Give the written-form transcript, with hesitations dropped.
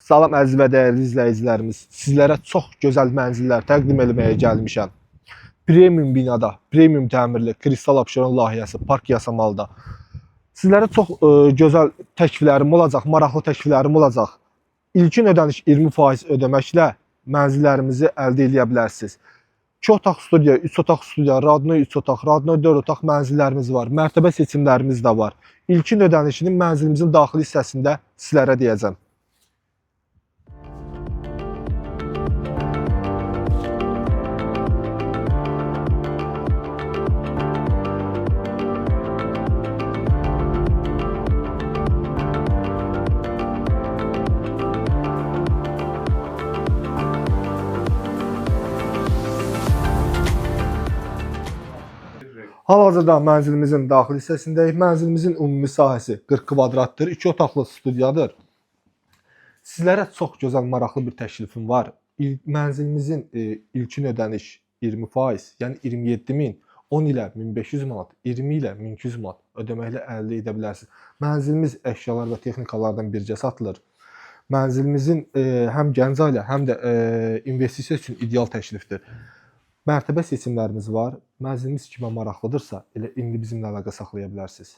Salam əziz və dəyərli izləyicilərimiz. Sizlərə çox gözəl mənzillər təqdim etməyə gəlmişəm. Premium binada, premium təmirli Kristal Abşeron layihəsi park Yasamalda. Sizlərə çox gözəl təkliflərim olacaq, maraqlı təkliflərim olacaq. İlkin ödəniş 20% ödəməklə mənzillərimizi əldə edə bilərsiniz. 2 otaq studiya, 3 otaq studiya, Radno 3 otaq, Radno 4 otaq mənzillərimiz var. Mərtəbə seçimlərimiz də var. İlkin ödənişini mənzilimizin daxili hissəsində sizlərə deyəcəm. Hal-hazırda mənzilimizin daxili hissəsindəyik. Mənzilimizin ümumi sahəsi 40 kvadratdır, 2 otaqlı studiyadır. Sizlərə çox gözəl, maraqlı bir təklifim var. Mənzilimizin ilkin ödəniş 20%, yəni 27.000, 10 ilə 1500 manat, 20 ilə 1200 manat ödəməklə əldə edə bilərsiniz. Mənzilimiz əşyalar və texnikalardan birgə satılır. Mənzilimizin həm gənc ailə, həm də investisiya üçün ideal təklifdir. Mərtəbə seçimlərimiz var. Mənzilimiz kimə maraqlıdırsa, elə indi bizimlə əlaqə saxlaya bilərsiniz.